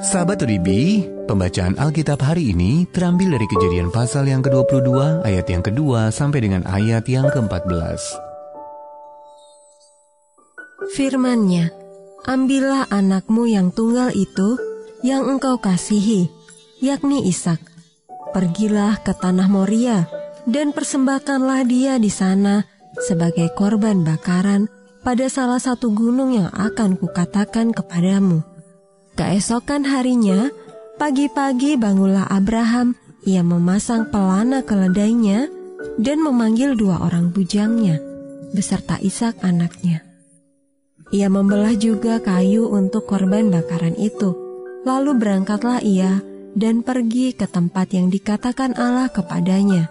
Sahabat Uribi, pembacaan Alkitab hari ini terambil dari Kejadian pasal yang ke-22, ayat yang kedua sampai dengan ayat yang ke-14. Firman-Nya, ambillah anakmu yang tunggal itu, yang engkau kasihi, yakni Ishak. Pergilah ke tanah Moria, dan persembahkanlah dia di sana sebagai korban bakaran pada salah satu gunung yang akan kukatakan kepadamu. Keesokan harinya, pagi-pagi bangunlah Abraham, ia memasang pelana keledainya dan memanggil 2 orang bujangnya, beserta Ishak anaknya. Ia membelah juga kayu untuk korban bakaran itu, lalu berangkatlah ia dan pergi ke tempat yang dikatakan Allah kepadanya.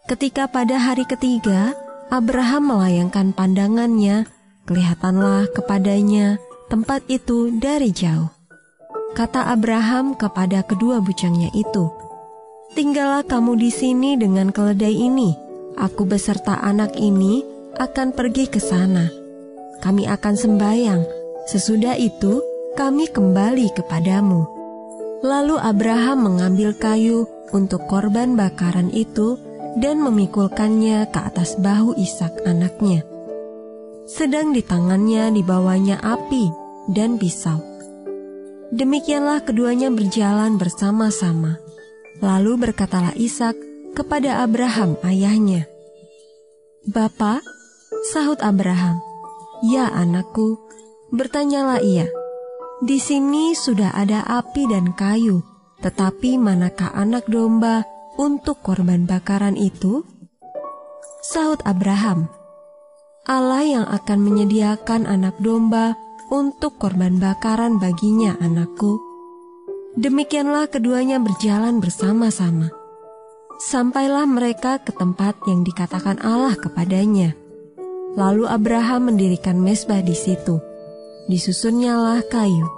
Ketika pada hari ketiga, Abraham melayangkan pandangannya, kelihatanlah kepadanya tempat itu dari jauh. Kata Abraham kepada kedua bujangnya itu, "Tinggallah kamu di sini dengan keledai ini. Aku beserta anak ini akan pergi ke sana. Kami akan sembahyang. Sesudah itu, kami kembali kepadamu." Lalu Abraham mengambil kayu untuk korban bakaran itu dan memikulkannya ke atas bahu Ishak anaknya. Sedang di tangannya dibawanya api dan pisau. Demikianlah keduanya berjalan bersama-sama. Lalu berkatalah Ishak kepada Abraham ayahnya, "Bapa," sahut Abraham. "Ya anakku," bertanyalah ia, "di sini sudah ada api dan kayu, tetapi manakah anak domba untuk korban bakaran itu?" Sahut Abraham, "Allah yang akan menyediakan anak domba untuk korban bakaran baginya, anakku." Demikianlah keduanya berjalan bersama-sama. Sampailah mereka ke tempat yang dikatakan Allah kepadanya. Lalu Abraham mendirikan mezbah di situ. Disusunnyalah kayu,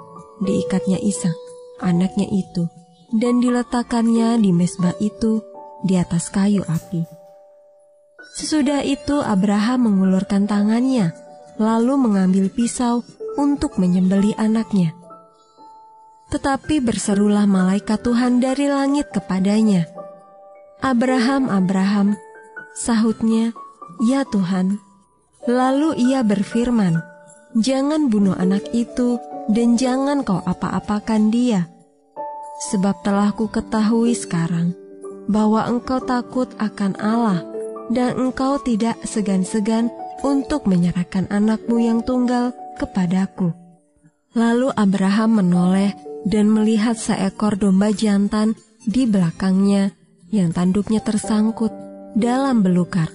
diikatnya Ishak, anaknya itu, dan diletakkannya di mezbah itu di atas kayu api. Sesudah itu Abraham mengulurkan tangannya, lalu mengambil pisau untuk menyembelih anaknya. Tetapi berserulah malaikat Tuhan dari langit kepadanya, "Abraham, Abraham," sahutnya, "Ya Tuhan." Lalu ia berfirman, "Jangan bunuh anak itu dan jangan kau apa-apakan dia. Sebab telah ku ketahui sekarang bahwa engkau takut akan Allah dan engkau tidak segan-segan untuk menyerahkan anakmu yang tunggal kepadaku." Lalu Abraham menoleh dan melihat seekor domba jantan di belakangnya yang tanduknya tersangkut dalam belukar.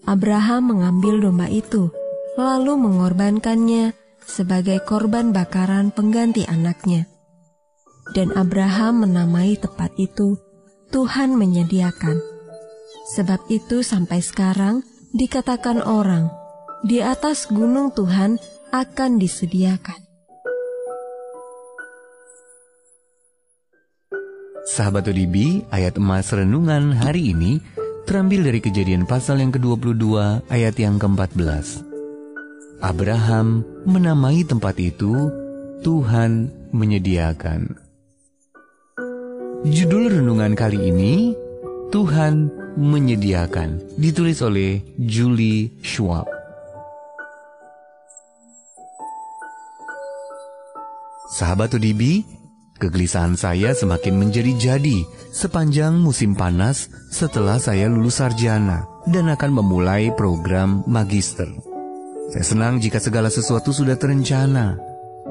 Abraham mengambil domba itu, lalu mengorbankannya sebagai korban bakaran pengganti anaknya. Dan Abraham menamai tempat itu, "Tuhan menyediakan." Sebab itu sampai sekarang dikatakan orang, di atas gunung Tuhan akan disediakan. Sahabat Uribi, ayat emas renungan hari ini terambil dari Kejadian pasal yang ke-22, ayat yang ke-14. Abraham menamai tempat itu, Tuhan menyediakan. Judul renungan kali ini, Tuhan menyediakan, ditulis oleh Julie Schwab. Sahabat Uribi, kegelisahan saya semakin menjadi-jadi sepanjang musim panas setelah saya lulus sarjana dan akan memulai program magister. Saya senang jika segala sesuatu sudah terencana.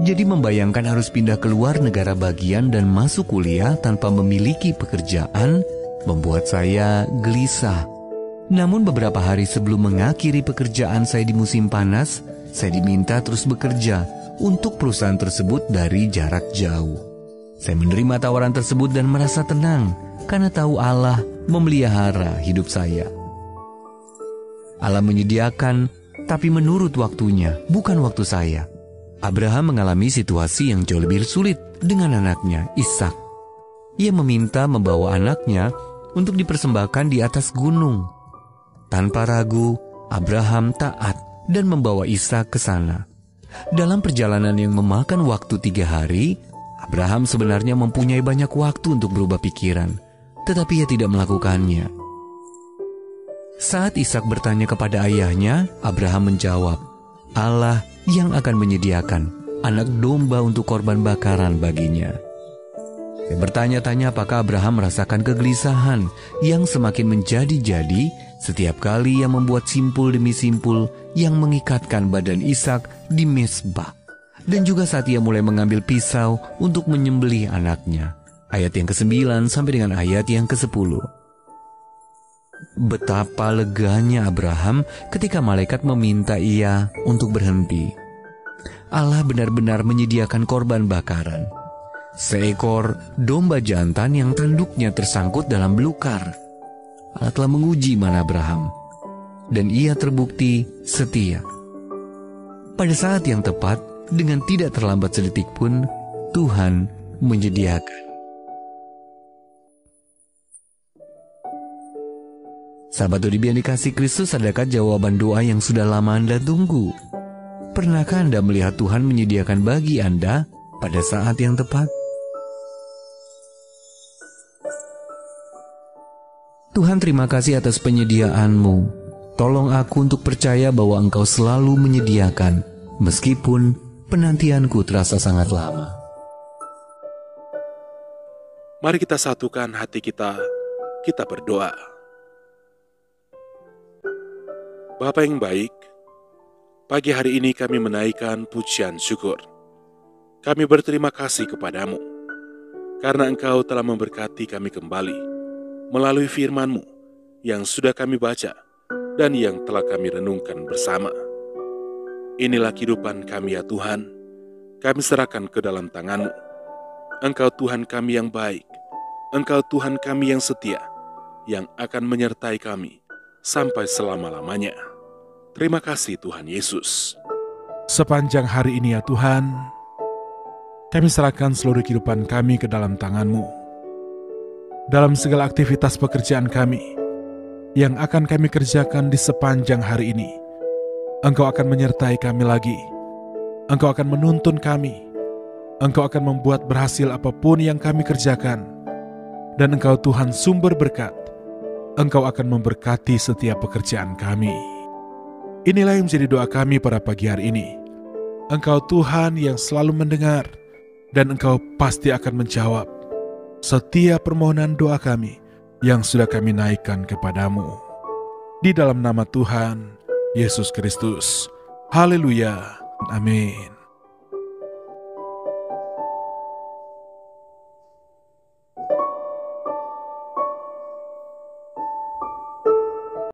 Jadi membayangkan harus pindah keluar negara bagian dan masuk kuliah tanpa memiliki pekerjaan membuat saya gelisah. Namun beberapa hari sebelum mengakhiri pekerjaan saya di musim panas, saya diminta terus bekerja untuk perusahaan tersebut dari jarak jauh. Saya menerima tawaran tersebut dan merasa tenang karena tahu Allah memelihara hidup saya. Allah menyediakan, tapi menurut waktunya, bukan waktu saya. Abraham mengalami situasi yang jauh lebih sulit dengan anaknya, Ishak. Ia meminta membawa anaknya untuk dipersembahkan di atas gunung. Tanpa ragu, Abraham taat dan membawa Ishak ke sana. Dalam perjalanan yang memakan waktu 3 hari, Abraham sebenarnya mempunyai banyak waktu untuk berubah pikiran, tetapi ia tidak melakukannya. Saat Ishak bertanya kepada ayahnya, Abraham menjawab, Allah yang akan menyediakan anak domba untuk korban bakaran baginya. Saya bertanya-tanya apakah Abraham merasakan kegelisahan yang semakin menjadi-jadi setiap kali ia membuat simpul demi simpul yang mengikatkan badan Ishak di mezbah. Dan juga saat ia mulai mengambil pisau untuk menyembelih anaknya. Ayat yang ke-9 sampai dengan ayat yang ke-10. Betapa leganya Abraham ketika malaikat meminta ia untuk berhenti. Allah benar-benar menyediakan korban bakaran. Seekor domba jantan yang tanduknya tersangkut dalam belukar. Allah telah menguji iman Abraham, dan ia terbukti setia. Pada saat yang tepat, dengan tidak terlambat sedetik pun, Tuhan menyediakan. Sahabat Odibi yang dikasihi Kristus, adakah jawaban doa yang sudah lama Anda tunggu? Pernahkah Anda melihat Tuhan menyediakan bagi Anda pada saat yang tepat? Tuhan, terima kasih atas penyediaan-Mu. Tolong aku untuk percaya bahwa Engkau selalu menyediakan, meskipun penantianku terasa sangat lama. Mari kita satukan hati kita berdoa. Bapa yang baik, pagi hari ini kami menaikkan pujian syukur. Kami berterima kasih kepadamu, karena Engkau telah memberkati kami kembali melalui firman-Mu yang sudah kami baca dan yang telah kami renungkan bersama. Inilah kehidupan kami ya Tuhan, kami serahkan ke dalam tangan-Mu. Engkau Tuhan kami yang baik, Engkau Tuhan kami yang setia, yang akan menyertai kami sampai selama-lamanya. Terima kasih Tuhan Yesus. Sepanjang hari ini ya Tuhan, kami serahkan seluruh kehidupan kami ke dalam tangan-Mu. Dalam segala aktivitas pekerjaan kami yang akan kami kerjakan di sepanjang hari ini, Engkau akan menyertai kami lagi. Engkau akan menuntun kami. Engkau akan membuat berhasil apapun yang kami kerjakan. Dan Engkau Tuhan sumber berkat. Engkau akan memberkati setiap pekerjaan kami. Inilah yang menjadi doa kami pada pagi hari ini. Engkau Tuhan yang selalu mendengar, dan Engkau pasti akan menjawab setiap permohonan doa kami yang sudah kami naikkan kepadamu. Di dalam nama Tuhan Yesus Kristus. Haleluya. Amin.